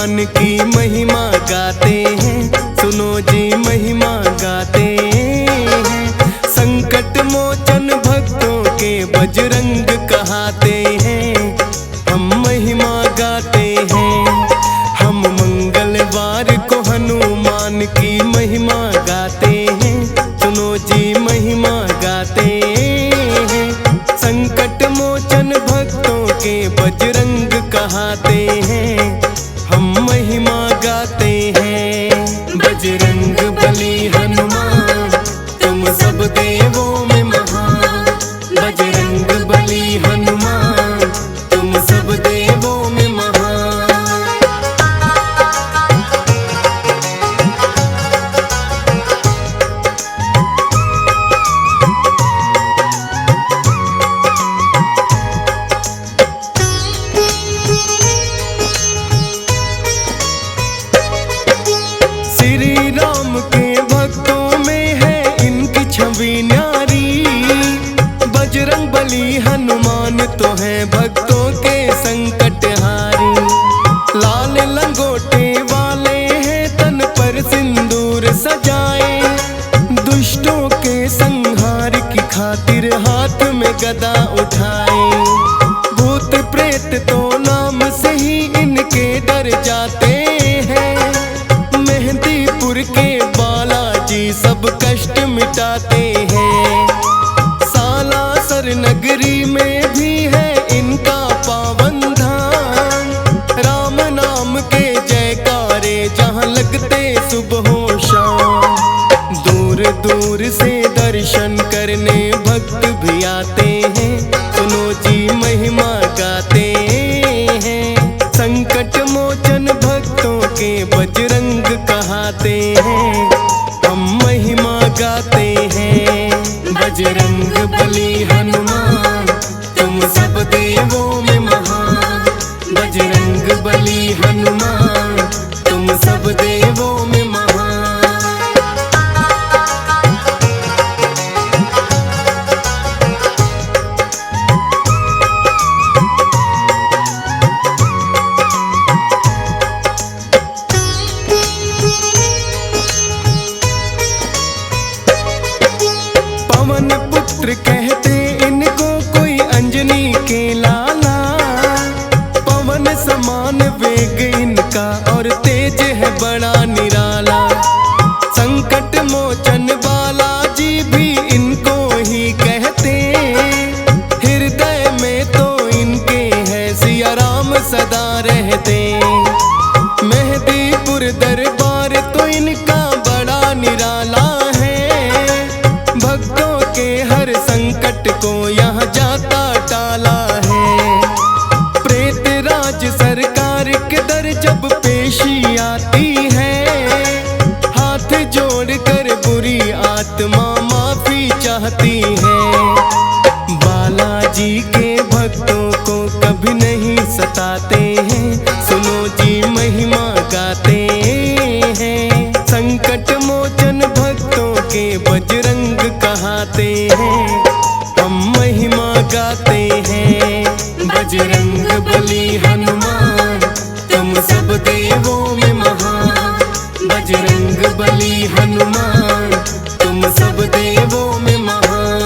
हनुमान की महिमा गाते हैं, सुनो जी महिमा गाते हैं। संकट मोचन भक्तों के बजरंग कहाते हैं, हम महिमा गाते हैं। हम मंगलवार को हनुमान की महिमा गाते हैं, सुनो जी महिमा गाते हैं। संकट मोचन भक्तों के बजरंग कहाते हैं, हम महिमा गाते हैं। बजरंग बली हनुमान तुम सब देवों में महान, बजरंग बली हनुमान तुम सब देवों में महान। श्री राम के भक्तों में है इनकी छवि न्यारी, बजरंग बली हनुमान तो है भक्तों के संकट हारी। लाल लंगोटे वाले हैं तन पर सिंदूर सजाए, दुष्टों के संहार की खातिर हाथ में गदा उठाए। भूत प्रेत तो नाम से ही इनके डर जाते हैं, मेहंदीपुर के बालाजी सब कष्ट मिटाते हैं। सालासर नगरी में भी है इनका पावन धाम, राम नाम के जयकारे जहाँ लगते सुबह हो शाम। दूर दूर से दर्शन करने भक्त भी आते हैं, सुनो जी महिमा गाते हैं। संकट मोचन भक्तों के बजरंग कहाते हैं, हम महिमा गाते हैं। बजरंग बली हनुमान तुम सब देवों में महान, बजरंग बली हनुमान तुम सब देवों में महान। पवन पुत्र कहते इनको कोई अंजनी के लाला, पवन समान वेग इनका और तेज है बड़ा निराला। संकट मोचन बालाजी भी इनको ही कहते, हृदय में तो इनके है सिया राम सदा रहते। मेहंदीपुर दरबार तो इनका बड़ा निराला है, भक्तों के हर संकट को यहाँ जाता टाला है। प्रेत राज सरकार के दर जब पेशी आती है, हाथ जोड़कर बुरी आत्मा माफी चाहती है। बालाजी के भक्तों को कभी नहीं सताते हैं, सुनो जी महिमा गाते हैं। संकट मोचन भक्तों के बजरंग कहाते हैं, हम महिमा गाते हैं। बजरंग बली हनुमान तुम सब देवों में महान, बजरंग बली हनुमान तुम सब देवों में महान।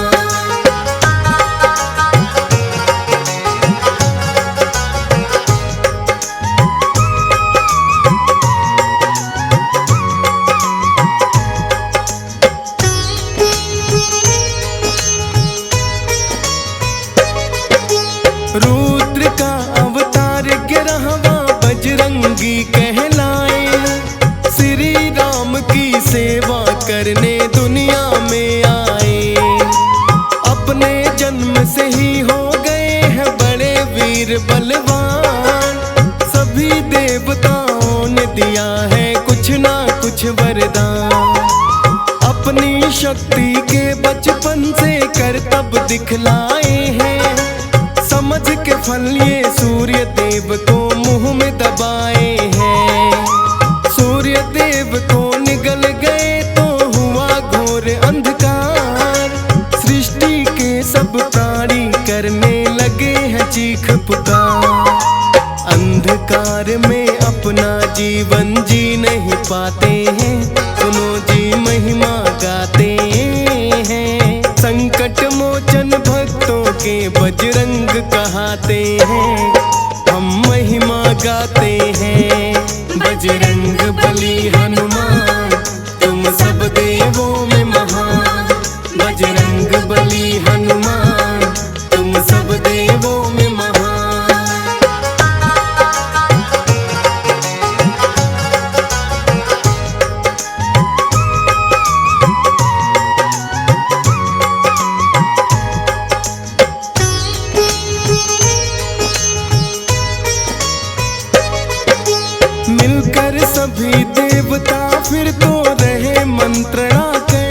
रुद्र का अवतार 11वां बजरंगी कहलाए, श्री राम की सेवा करने दुनिया में आए। अपने जन्म से ही हो गए हैं बड़े वीर बलवान, सभी देवताओं ने दिया है कुछ ना कुछ वरदान। अपनी शक्ति के बचपन से करतब दिखलाए हैं, समझ के फल ये सूर्य देव को मुंह में दबाए हैं। सूर्य देव को निगल गए तो हुआ घोर अंधकार, सृष्टि के सब प्राणी करने लगे हैं चीख पुकार। अंधकार अंधकार में अपना जीवन जी नहीं पाते हैं, सुनो जी महिमा गाते हैं। संकट मोचन भक्तों के बजरंग कहाते हैं, हम महिमा गाते हैं। बजरंग बली हनुमान तुम सब देवों में महान, बजरंग बली हनुमान तुम सब देवों में महान। मिलकर सभी देवता फिर तो रहे मंत्रणा के,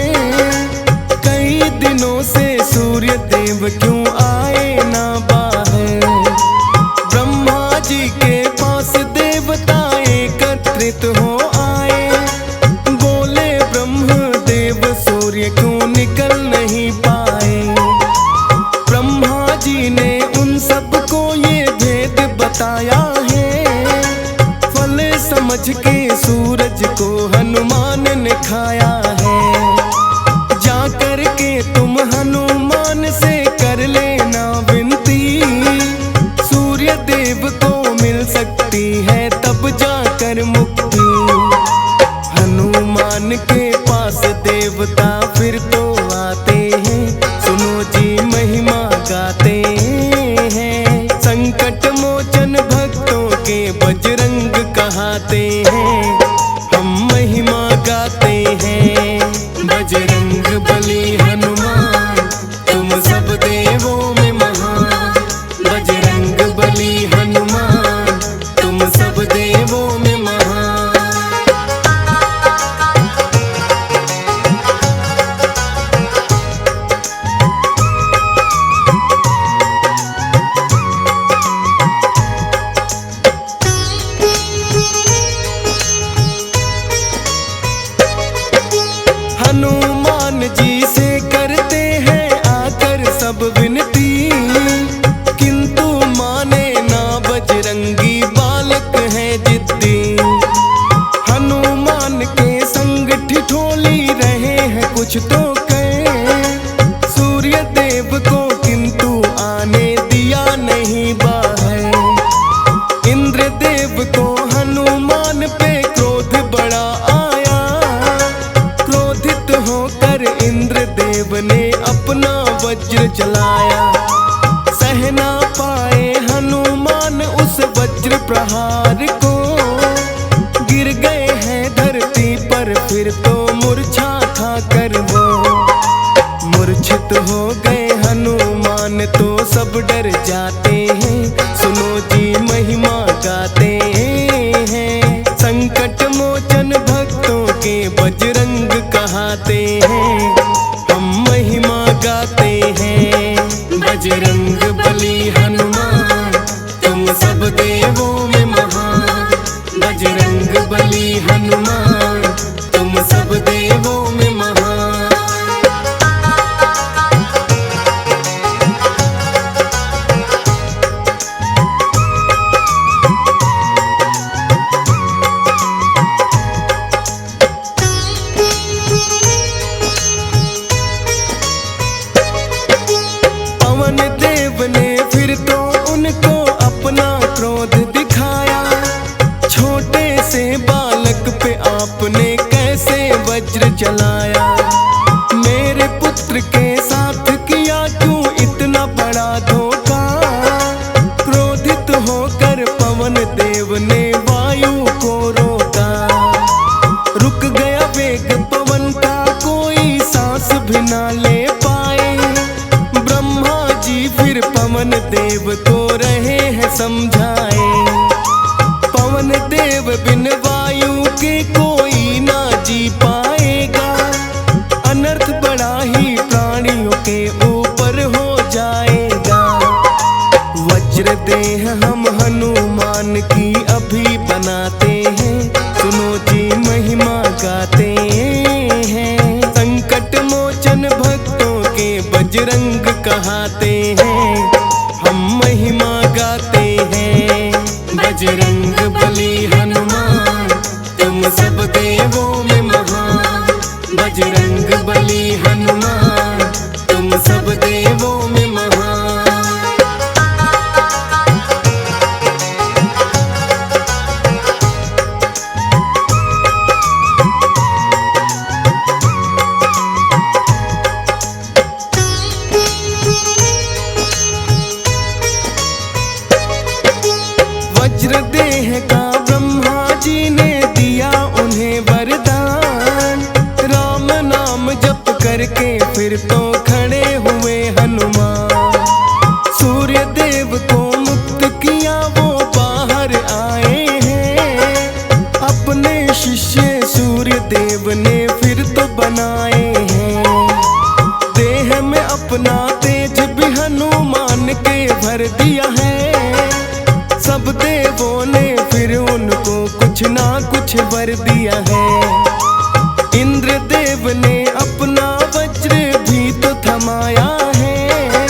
कई दिनों से सूर्य देव क्यों आए ना बाहर। ब्रह्मा जी के पास देवता एकत्रित हो आए, बोले ब्रह्म देव सूर्य क्यों निकल नहीं पाए। ब्रह्मा जी ने उन सबको ये भेद बताया है, समझ के सूरज को हनुमान ने खाया है। जा कर के तुम हनुमान से कर लेना विनती, सूर्य देव को मिल सकती है तब जाकर मुक्ति। हनुमान के पास देवता फिर तो आते हैं, सुनो जी महिमा गाते हैं। संकट मोचन भक्तों के बजरंग कहाते हैं, हम महिमा गाते हैं। बजरंग बली हनुमान तुम सब देवों में महान, बजरंग बली हनुमान तुम सब देवों में महान। हनुमान जी से करते हैं आकर सब विनती, किंतु माने ना बजरंगी बालक है जिद्दी। हनुमान के संग ठिठोली रहे हैं कुछ तो कहे, सूर्य देव को किंतु आने दिया नहीं बाहर। इंद्र देव को हनुमान पे क्रोध बड़ा आया, होकर इंद्र देव ने अपना वज्र चलाया। सह ना पाए हनुमान उस वज्र प्रहार को, गिर गए हैं धरती पर फिर तो मूर्छा खाकर वो। मूर्छित हो गए हनुमान तो सब डर जाते हैं, सुनो जी महिमा गाते हैं। संकट मोचन भक्तों के बजरंग कहाते हैं, हम महिमा गाते हैं। बजरंग बली हनुमान तुम सब देवों में महान, बजरंग बली हनुमान तुम सब देवों में महान। पवन देव ने फिर तो उनको अपना क्रोध दिखाया, छोटे से बालक पे आपने कैसे वज्र चलाया। मेरे पुत्र के साथ किया क्यों इतना बड़ा धोखा, क्रोधित होकर पवन देव ने वायु को रोका। रुक गया वेग पवन का, कोई सांस भी ना ले पाए। ब्रह्मा जी फिर पवन देव को रहे हैं समझाए, पवन देव बिन वायु के कोई ना जी पाएगा। अनर्थ बड़ा ही प्राणियों के ऊपर हो जाएगा। वज्र देह हम हनुमान की अभी बनाते हैं, सुनो जी महिमा गाते हैं। संकट मोचन भक्तों के बजरंग कहाते हैं, हम महिमा गाते हैं। बजरंग रुद्रदेह का ब्रह्मा जी ने दिया उन्हें वरदान। राम नाम जप करके फिर तो खड़े हुए हनुमान। सूर्य देव को मुक्त किया वो बाहर आए हैं। अपने शिष्य सूर्य देव ने फिर तो बनाए हैं। देह में अपना तेज भी हनुमान के भर दिया है। सब देवों ने फिर उनको कुछ ना कुछ वर दिया है। इंद्र देव ने अपना वज्र भी तो थमाया है।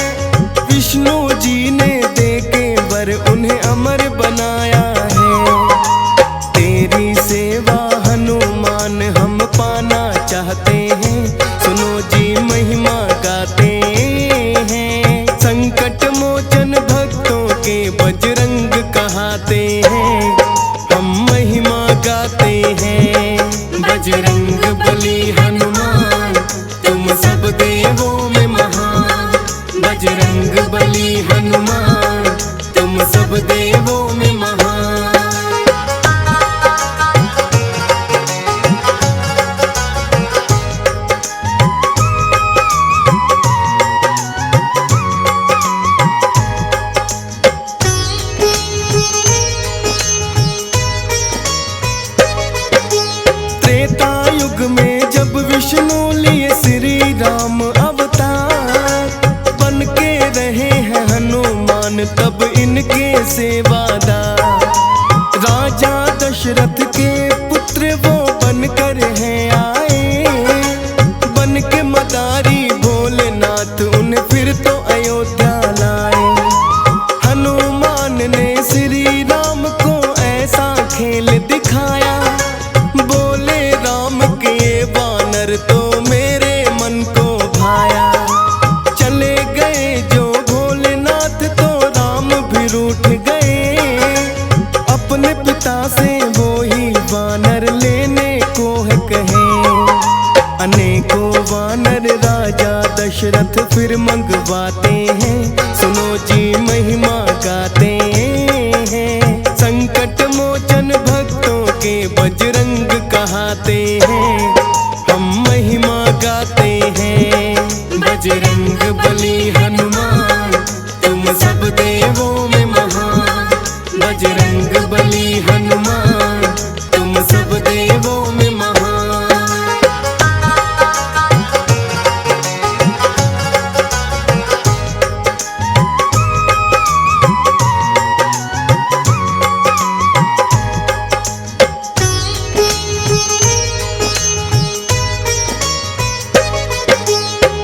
विष्णु जी ने देके वर उन्हें अमर बनाया है। तेरी सेवा हनुमान हम पाना चाहते हैं। सुनो जी महिमा गाते हैं। संकट मोचन भक्तों के बजरंग कहाते हैं। हम महिमा गाते हैं। बजरंग बली हनुमान तुम सब देवों में महान। बजरंग बली हनुमान तुम सब देवों में महान। त्रेता युग में जब विष्णु लिए श्री राम अवतार। बन के रहे हैं हनुमान तब इनके सेवादार। राजा दशरथ के पुत्र वो बनकर हैं आए। बन के मदारी भोलेनाथ उन्हें फिर तो अयोध्या लाए। हनुमान ने श्री राम को ऐसा खेल दिखाया। बोले राम के वानर तो मेरे मन को भाया। चले गए जो भोलेनाथ तो राम भी रूठ गए। अपने पिता से वो ही वानर लेने को है कहे। अनेकों वानर राजा दशरथ फिर मंगवाते हैं। सुनो जी महिमा गाते हैं। संकट मोचन भक्तों के बजरंग कहाते हैं। हम महिमा गाते हैं। बजरंग बली हनुमान तुम सब देवों में महान। बजरंग बली हनुमान तुम सब देवों में महान।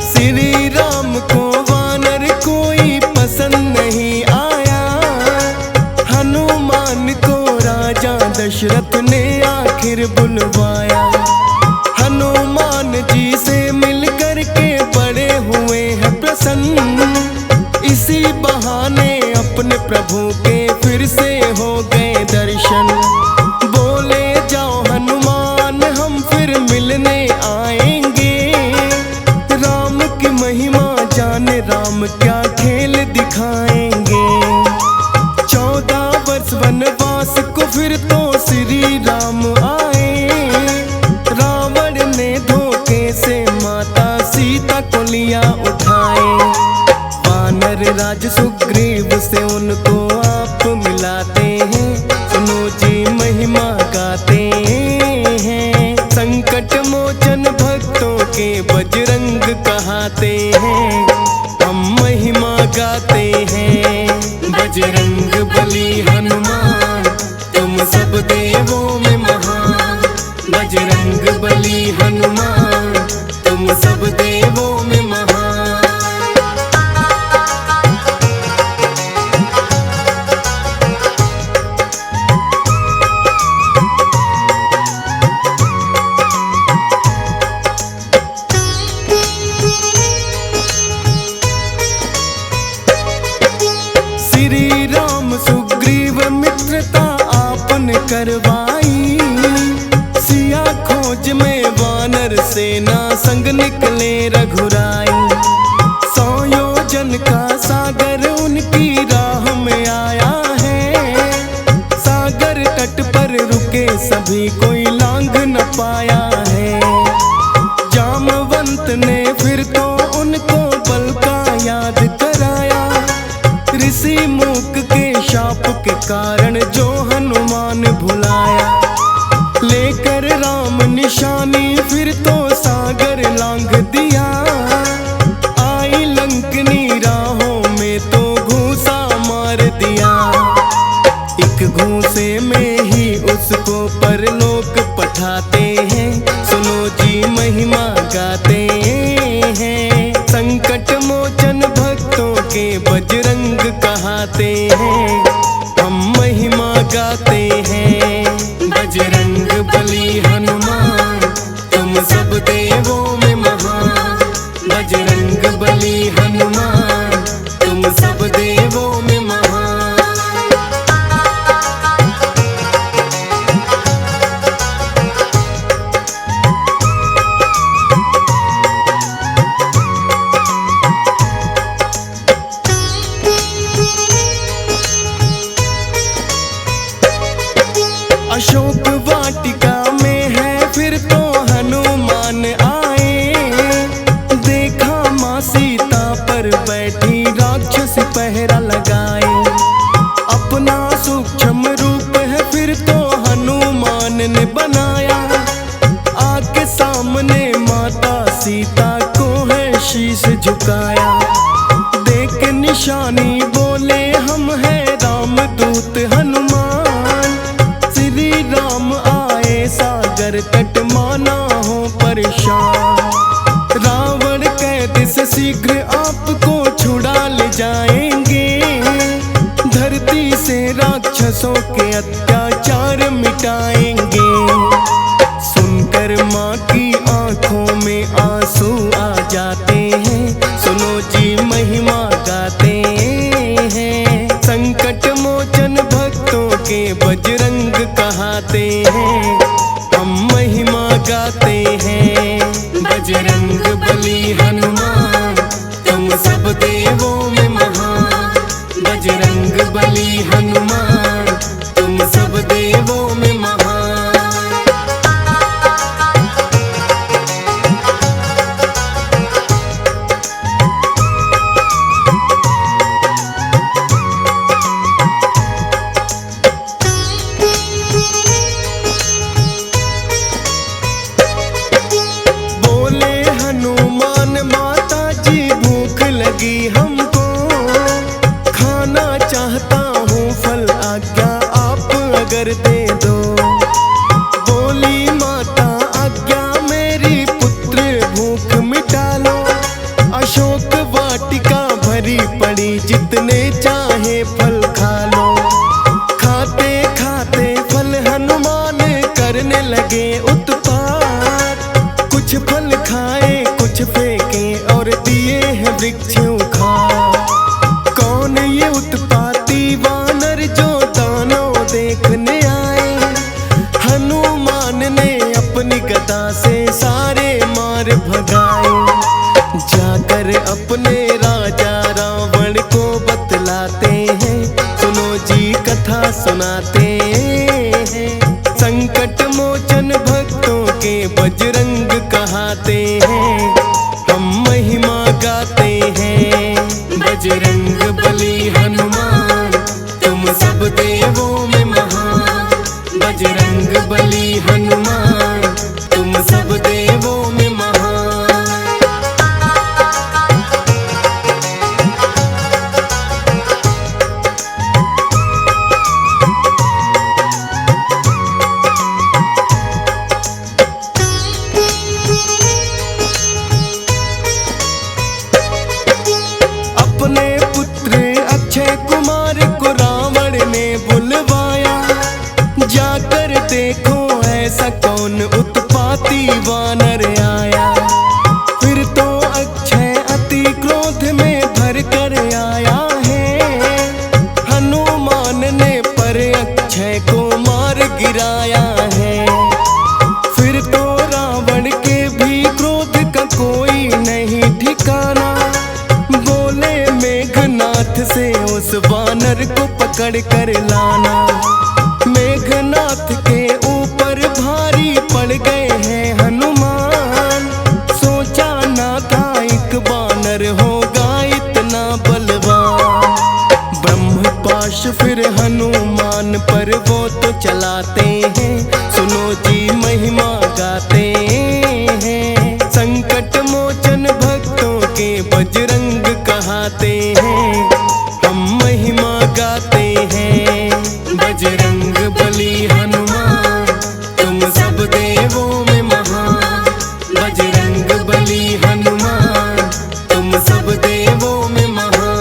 श्री राम को वानर कोई पसंद नहीं आया। हनुमान को राजा दशरथ ने आखिर बुलवाया। हनुमान जी से मिल कर के बड़े हुए हैं प्रसन्न। इसी बहाने अपने प्रभु के फिर से हो गए दर्शन। बोले जाओ हनुमान हम फिर मिलने आएंगे। राम की महिमा जाने राम क्या खेल दिखाएंगे। 14 वर्ष वनवास को फिर तो श्री राम आए। रावण ने धोखे से माता सीता को लिया उठाए। वानर राज सुग्रीव से उनको आप मिलाते हैं। सुनो जी महिमा गाते हैं। संकट मोचन भक्तों के बजरंग कहाते हैं। हम महिमा गाते हैं। बजरंग बली हनुमान तुम सब देवों में महान। बजरंग बली हनुमान तुम सब देवों में महान। श्री राम सुग्रीव मित्रता आपने करवाई। सिया खोज में वानर सेना संग निकले रघुराई। 100 योजन का सागर उनकी राह में आया है। पाया है। जामवंत ने फिर तो उनको बल का याद कराया। ऋषि मूक के शाप के कारण जो हनुमान भुलाया। लेकर राम निशानी फिर तो सागर लांघ दिया। आई लंकनी राहों में तो घूसा मार दिया। एक घूसे में ही उसको परलोक पठाते हैं। सुनो जी महिमा गाते हैं। संकट मोचन भक्तों के बजरंग कहाते हैं। हम महिमा गाते हैं। बजरंग बली हनुमान तुम सब देवों में महान। बजरंग बली हनुमान तुम सब देवों में महान। अशोक वाटिका में है फिर तो हनुमान आए। देखा माँ सीता पर बैठी राक्षस पहरा लगाए। अपना सूक्ष्म रूप है फिर तो हनुमान ने बनाया। आके सामने माता सीता को है शीश झुकाया। देख निशानी बोले हम है रामदूत हनुमान। श्री राम आए सागर तट माना हो परेशान। रावण कैद से शीघ्र आपको छुड़ा ले जाएंगे। धरती से राक्षसों के अत्याचार मिटाएंगे। सुनकर माँ की आंखों में आंसू आ जाते हैं। सुनो जी महिमा गाते हैं। संकट मोचन भक्तों के बजरंग कहाते हैं। हम महिमा गाते हैं। बजरंग बली हनुमान तुम सब देवों में महान। बजरंग बली हनुमान तुम सब देवों में महान। हमको खाना चाहता हूँ फल आज्ञा आप अगर दे दो। बोली माता आज्ञा मेरी पुत्र भूख मिटा लो। अशोक वाटिका भरी पड़ी जितने चाहे फल खा लो। खाते खाते फल हनुमान करने लगे उत्पात। कुछ फल खाए कुछ फेंके और दिए हैं वृक्ष उखाड़। कौन ये उत्पाती वानर जो दानव देखने आए। हनुमान ने अपनी गदा से सारे मार भगाए। जाकर अपने राजा रावण को बतलाते हैं। सुनो जी कथा सुनाते हैं। संकट मोचन भक्तों के बजरंग कहाते हैं। हम महिमा गाते हैं। बजरंग बली हनुमान तुम सब देवों में महान। बजरंग बली हनुमान तुम सब देवों में महान। अपने पुत्र अक्षय कुमार को रावण ने बुलवाया। जाकर देखो ऐसा कौन उत्पाती वानर आया। फिर तो अक्षय अति क्रोध में भर कर आया है। हनुमान ने पर अक्षय को मार गिराया है। फिर तो रावण के भी क्रोध का कोई नहीं ठिकाना। बोले मेघनाथ से उस वानर को पकड़ कर लाना। मेघनाथ के ऊपर भारी पड़ गए पर वो तो चलाते हैं, सुनो जी महिमा गाते हैं। संकट मोचन भक्तों के बजरंग कहाते हैं, हम महिमा गाते हैं। बजरंग बली हनुमान तुम सब देवों में महान, बजरंग बली हनुमान तुम सब देवों में महान।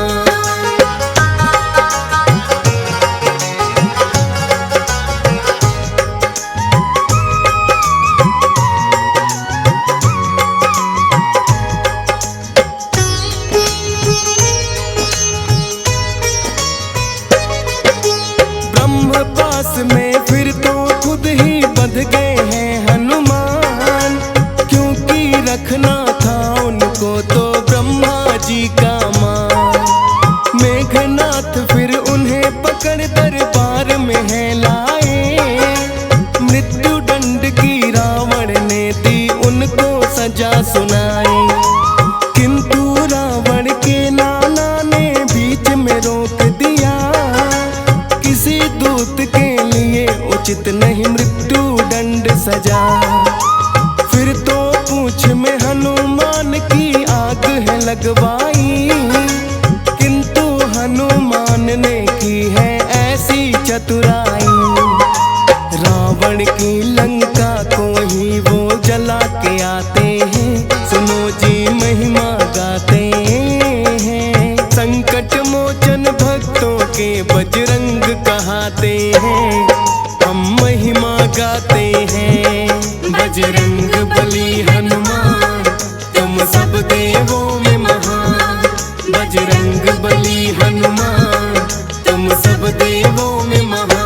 ब्रह्म पास में फिर तो खुद ही बंध गए हैं हनुमान, क्योंकि रखना था उनको तो ब्रह्मा जी का मान। मेघनाथ फिर उन्हें पकड़ दरबार में है लाए, मृत्यु दंड की रावण ने दी उनको सजा सुनाई। किंतु रावण के नाना ने बीच में रोक दिया, किसी दूत के लिए उचित नहीं मृत्यु दंड सजा। फिर तो पूंछ में हनुमान की आग है लगवाई, किंतु हनुमान ने की है ऐसी चतुराई। रावण की लंका को ही वो जला के आते हैं, सुनो जी महिमा गाते हैं। संकट मोचन भक्तों के बजरंग कहाते हैं, हम महिमा गाते हैं। बजरंग बली हनुमान तुम सब देवों में महान, बजरंग बली हनुमान तुम सब देवों में महान।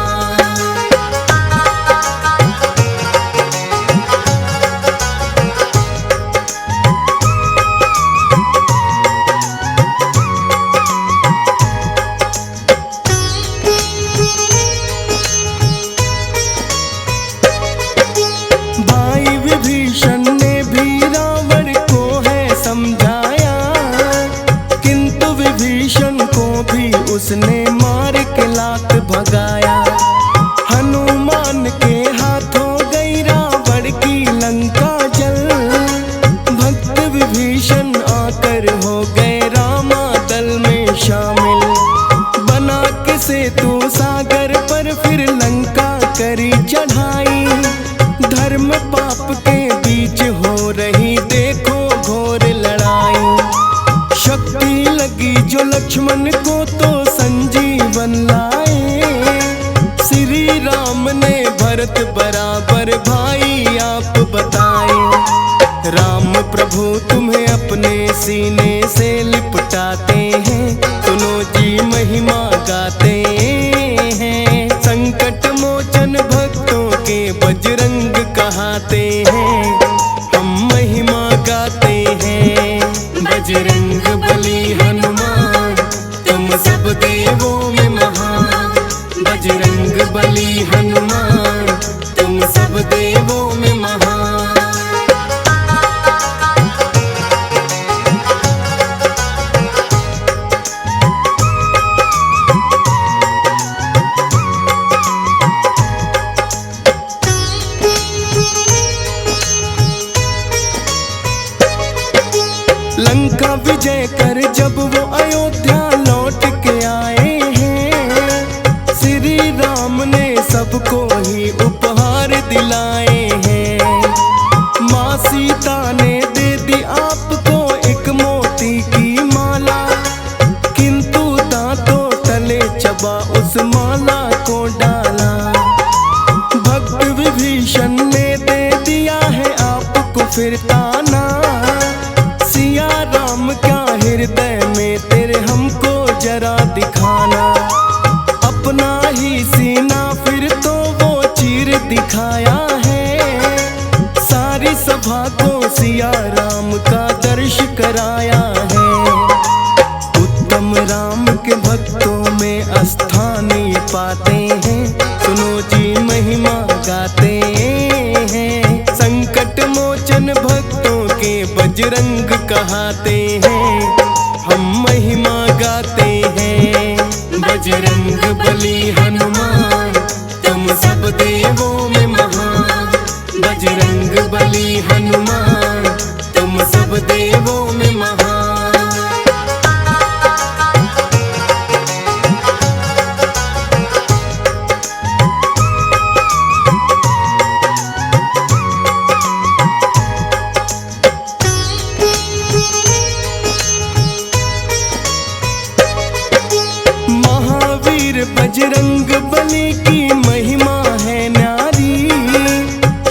भाई विभीषण ने भी रावण को है समझाया, किंतु विभीषण को भी उसने मार के लात भगाया। हनुमान के हाथों गई रावण की लंका जल, भक्त विभीषण आकर हो गए रामा दल में शामिल। बना के सेतु सागर पर फिर लंका करी चढ़ाई, धर्म पाप के बीच हो रही देखो घोर लड़ाई। शक्ति लगी जो लक्ष्मण को तो संजीवन लाए, श्री राम ने भरत बराबर भाई आप बताए। राम प्रभु तुम्हें अपने सीने से लिपटाते हैं, सुनो जी महिमा गाते हैं। संकट मोचन भक्तों के बजरंग कहाते हैं, हम महिमा गाते हैं। बजरंग बली हनुमान तुम सब देवों में महान, बजरंग बली हनुमान तुम सब देवों में महान। लंका विजय कर जब वो अयोध्या लौट के आए हैं, श्री राम ने सबको ही उपहार दिलाए हैं। माँ सीता ने दे दी आपको एक मोती की माला, किंतु दांतों तले चबा उस माला को डाला। भक्त विभीषण ने दे दिया है आपको फिर ताना, सिया राम क्या हृदय में तेरे हमको जरा दिखाना। अपना ही सीना फिर तो वो चीर दिखाया है, सारी सभा को सिया राम का दर्श कराया है। उत्तम राम के भक्तों में स्थान पाते हैं, सुनो जी महिमा गाते हैं। संकट मोचन भक्तों के बजरंग कहाते हैं, हम महिमा गाते हैं। बजरंग बली हनुमान देवों में महान। महावीर बजरंग बली की महिमा है न्यारी,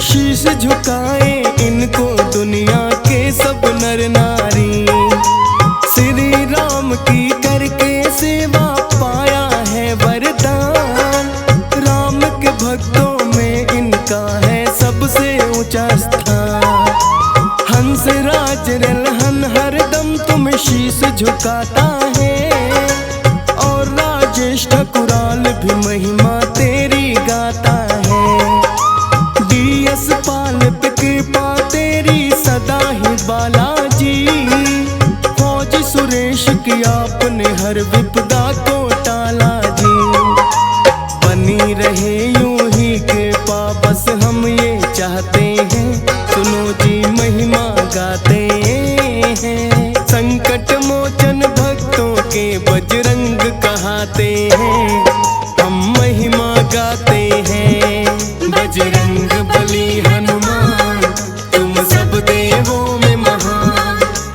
शीश झुकाए इनको दुनिया के सब नर नारी। श्री राम की करके सेवा पाया है वरदान, राम के भक्तों में इनका है सबसे ऊंचा स्थान। हंस राज रलहन हरदम तुम्हें शीश झुकाता है, और राजेश ठकुराल भी महिमा तेरी गाता है। DS पाल पे कृपा तेरी सदा ही बालाजी, फौज सुरेश की आपने हर विपदा को टाला जी। बनी रहे यूं ही कृपा बस हम ये चाहते हैं, सुनो जी महिमा गाते हैं। संकट मोचन भक्तों के बजरंग कहाते हैं, हम महिमा गाते हैं बजरंग